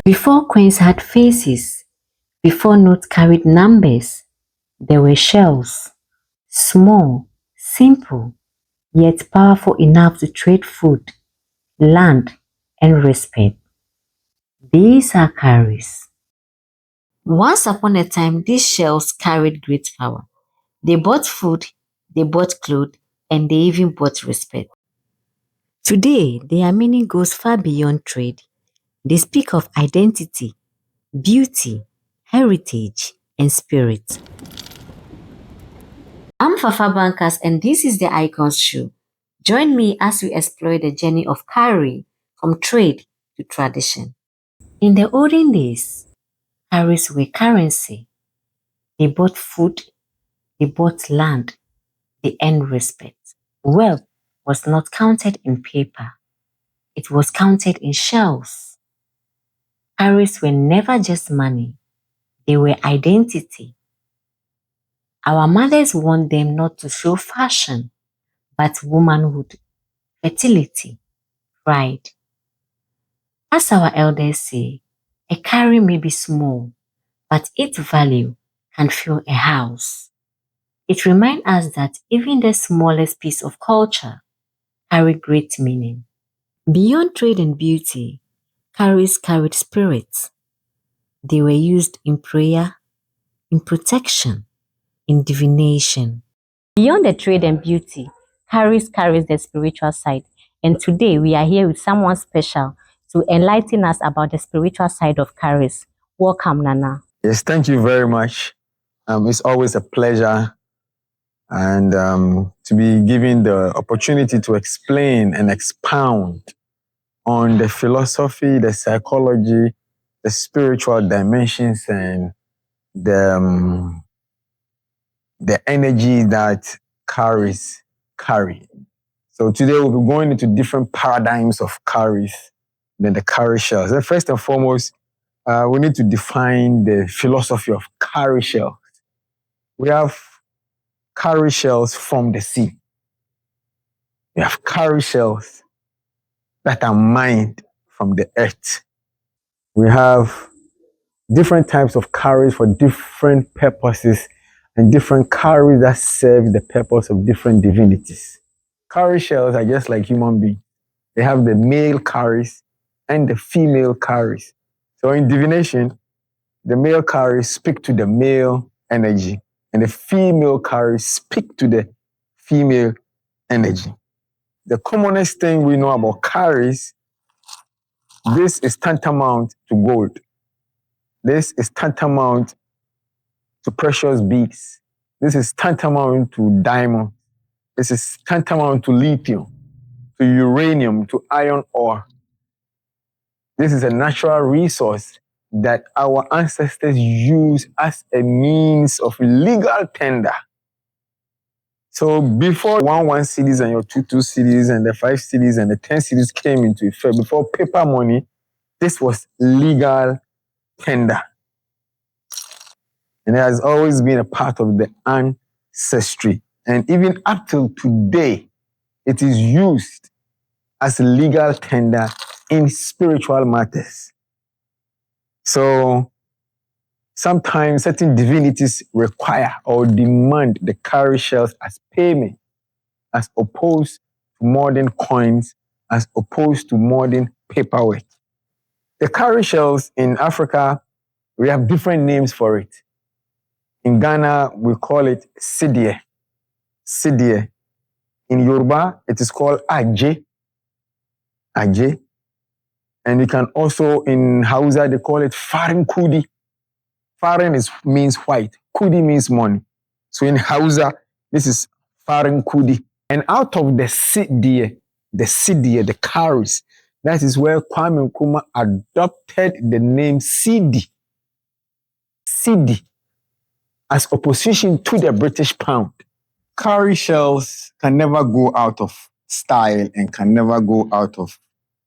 Before coins had faces, before notes carried numbers, there were shells, small, simple, yet powerful enough to trade food, land, and respect. These are cowries. Once upon a time, these shells carried great power. They bought food, they bought clothes, and they even bought respect. Today, their meaning goes far beyond trade. They speak of identity, beauty, heritage, and spirit. I'm Fafa Bankas, and this is the Icons Show. Join me as we explore the journey of cowrie from trade to tradition. In the olden days, cowries were currency. They bought food, they bought land, they earned respect. Wealth was not counted in paper, it was counted in shells. Cowries were never just money, they were identity. Our mothers want them not to show fashion, but womanhood, fertility, pride. As our elders say, a cowrie may be small, but its value can fill a house. It reminds us that even the smallest piece of culture carry great meaning. Beyond trade and beauty, cowries carried spirits. They were used in prayer, in protection, in divination. Beyond the trade and beauty, cowries carries the spiritual side. And today we are here with someone special to enlighten us about the spiritual side of cowries. Welcome, Nana. Yes, thank you very much. It's always a pleasure and to be given the opportunity to explain and expound on the philosophy, the psychology, the spiritual dimensions, and the energy that cowries carry. So today we'll be going into different paradigms of cowries, then the cowrie shells. And first and foremost, we need to define the philosophy of cowrie shell. We have cowrie shells from the sea. We have cowrie shells that are mined from the earth. We have different types of cowries for different purposes and different cowries that serve the purpose of different divinities. Cowrie shells are just like human beings. They have the male cowries and the female cowries. So in divination, the male cowries speak to the male energy and the female cowries speak to the female energy. The commonest thing we know about cowries, this is tantamount to gold. This is tantamount to precious beads. This is tantamount to diamond. This is tantamount to lithium, to uranium, to iron ore. This is a natural resource that our ancestors used as a means of legal tender. So before 1 cedis and your 2 cedis and the 5 cedis and the 10 cedis came into effect, before paper money, this was legal tender. And it has always been a part of the ancestry. And even up till today, it is used as legal tender in spiritual matters. So sometimes certain divinities require or demand the cowrie shells as payment, as opposed to modern coins, as opposed to modern paperwork. The cowrie shells in Africa, we have different names for it. In Ghana, we call it sidie. Sidie. In Yoruba, it is called aje. Aje. And you can also, in Hausa, they call it farin kudi. Farin means white. Kudi means money. So in Hausa, this is farin kudi. And out of the sidie, the cowries, that is where Kwame Nkrumah adopted the name Sidi. Sidi, as opposition to the British pound. Cowrie shells can never go out of style and can never go out of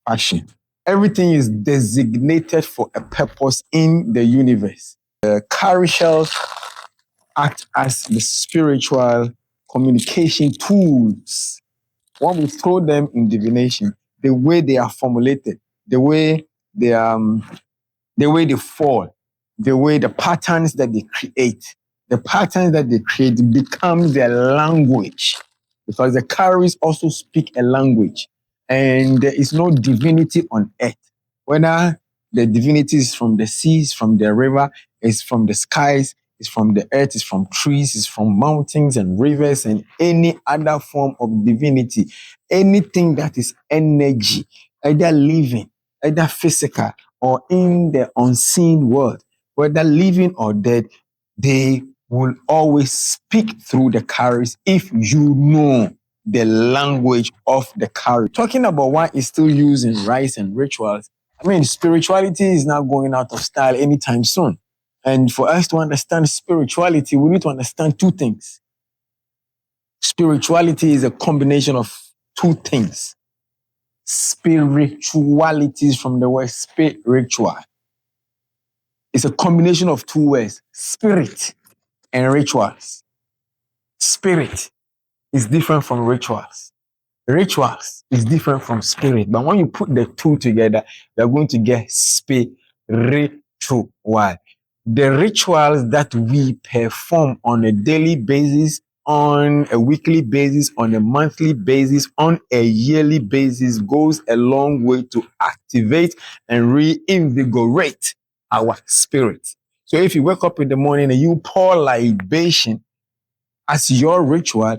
fashion. Everything is designated for a purpose in the universe. The cowrie shells act as the spiritual communication tools. When we throw them in divination, the way they are formulated, the way they the way they fall, the patterns that they create. The patterns that they create become their language because the cowries also speak a language and there is no divinity on earth. Whether the divinity is from the seas, from the river, is from the skies, is from the earth, is from trees, is from mountains and rivers and any other form of divinity, anything that is energy, either living, either physical, or in the unseen world, whether living or dead, they will always speak through the cowries if you know the language of the cowrie. Talking about why it's still used in rites and rituals, I mean, spirituality is not going out of style anytime soon. And for us to understand spirituality, we need to understand two things. Spirituality is a combination of two things. Spirituality is from the word spiritual. It's a combination of two words, spirit and rituals. Spirit is different from rituals. Rituals is different from spirit. But when you put the two together, you're going to get spiritual. The rituals that we perform on a daily basis, on a weekly basis, on a monthly basis, on a yearly basis goes a long way to activate and reinvigorate our spirit. So if you wake up in the morning and you pour libation as your ritual,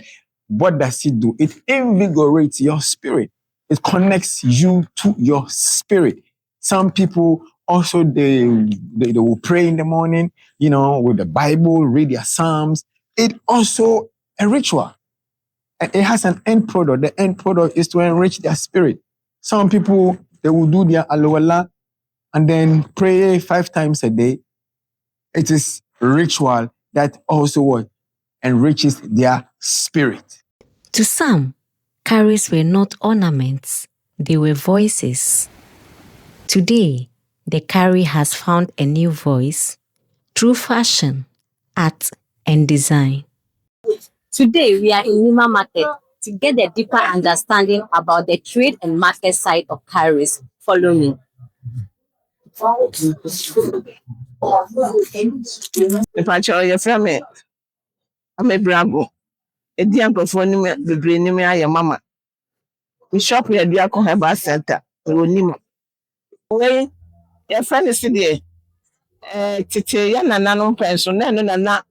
what does it do? It invigorates your spirit. It connects you to your spirit. Some people also they will pray in the morning, with the Bible, read their Psalms. It also a ritual. And it has an end product. The end product is to enrich their spirit. Some people they will do their aloala and then pray 5 times a day. It is ritual that also what enriches their spirit. To some, cowries were not ornaments, they were voices. Today, the cowrie has found a new voice through fashion, art, and design. Today, we are in Nima Market to get a deeper understanding about the trade and market side of cowries. Follow me. Mepakyɛw yɛfrɛ me Amebrabo. Edi nkurɔfoɔ nim bebree nim ayɛ mama. Me shop yɛ Duako Herbal Center. Wɔ Nima. Wei yɛfrɛ ne sɛdeɛ tete yɛ nananom pɛn so na ɛno nana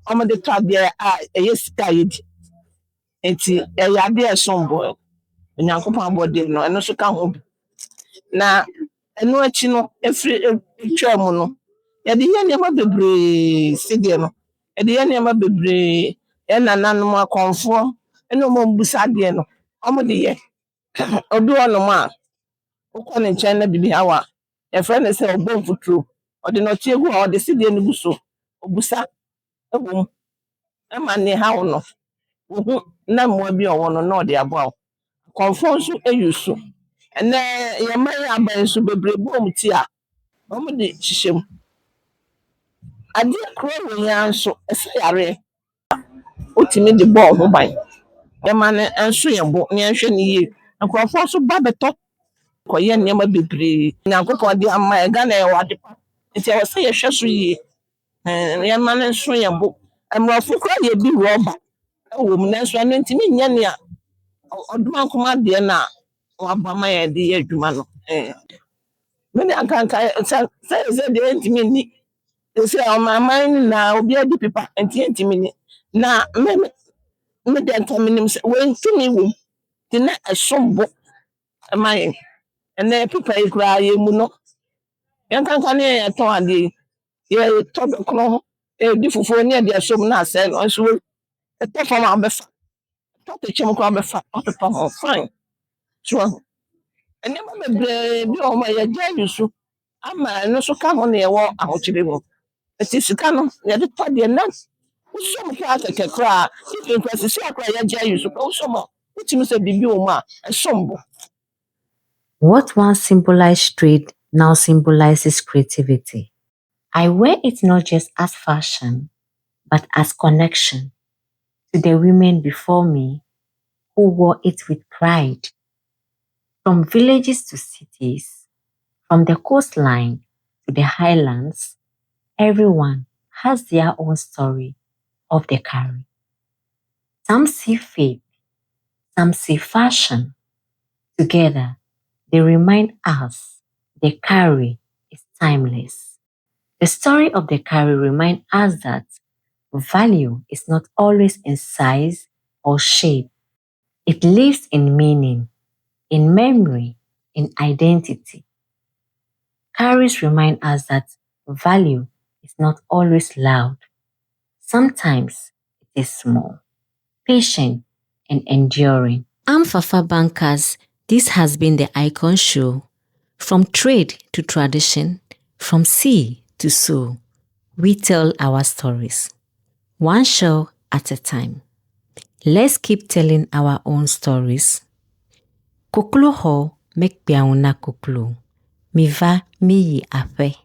ɔmode tɔ adeɛ a ɛyɛ sika a yɛdi. Enti ɛyɛ adeɛ a ɛsom bo. Onyankopɔn abɔdeɛ no ɛno nso ka ho bi. Na ɛno akyi no etwa mu no yɛde yɛ nneɛma bebree sɛdeɛ no. Yɛde yɛ nneɛma bebree yɛ nananom akɔmfoɔ ɛne ɔmo a mmusa adeɛ no ɔmo de yɛ. Obi wɔ nom a wokɔ ne nkyɛn na biribi haw a yɛfrɛ ne sɛ ɔbɔ mfuturo. Ɔde nɔte egu a ɔde sɛdeɛ no gu so. Obusa ɛwɔ mu ɛma ne haw no wohu na mmoa bi a ɔwɔ no na ɔde aboa wo. Akɔmfoɔ nso eyi so. Ɛnɛ yɛman yi aba yi nso bebree bɔ ɔmo ti a ɔmo de hyehyɛ mu. Adeɛ koro wɔ yi ara nso ɛsɛ yareɛ. Wotumi de bɔ ɔho ban. Yɛma no nso yɛ bo na yɛnhwɛ ne yie. Nkurɔfoɔ nso ba bɛtɔ kɔyɛ nneɛma bebree. Nyankopɔn de ama yɛn Ghana yɛwɔ ade pa. Nti ɛwɔ sɛ yɛhwɛ so yie. Yɛma no nso yɛ bo. Mmorɔfo koraa yɛ bi rɔba ɛwɔ mu nanso ɛno ntumi nyɛ nea ɔdoma nkoma adeɛ no a waba ma yɛde yɛ adwuma no. Mene ankanka sɛ deɛ yɛntumi nni. Sɛ ɔman no nyinaa obiara di pipa nti yɛntumi nni. Na me de nka menim sɛ wɔntumi wɔ mu. Nti na ɛsom bo ma yɛn. Ɛnɛ pipa yi koraa yɛmmu no. Yɛnkanka ne yɛtɔn adeɛ yi. Yɛtɔ bɛkorɔ ho. Yɛdi fufuo ne yɛde ahyɛ mu na asɛe no. Nso ɛtɔ fam a wobɛfa. Ɛtɔ kyɛm koraa wobɛfa. Ɔpepa ho fine. So nneɛma bebree bi wɔ hɔ a yɛgye ayi so ama ɛno nso ka ho na yɛwɔ ahokyere mu. Nti sika no yɛde tɔ deɛ na wosom koraa kɛkɛ koraa a nkwasisi a koraa yɛgye ayi so wosom a wotumi sɛ biribi wɔ mu a ɛsom bo. What once symbolized trade now symbolizes creativity. I wear it not just as fashion, but as connection to the women before me who wore it with pride. From villages to cities, from the coastline to the highlands, everyone has their own story of the carry. Some see faith, some see fashion. Together, they remind us the carry is timeless. The story of the carry reminds us that value is not always in size or shape. It lives in meaning, in memory, in identity. Carries remind us that value is not always loud. Sometimes it is small, patient, and enduring. I'm Fafa Bankas. This has been the Icon Show. From trade to tradition, from sea to soul, we tell our stories, one show at a time. Let's keep telling our own stories. Koklo ho mek biauna koklo. Miva miyi afe.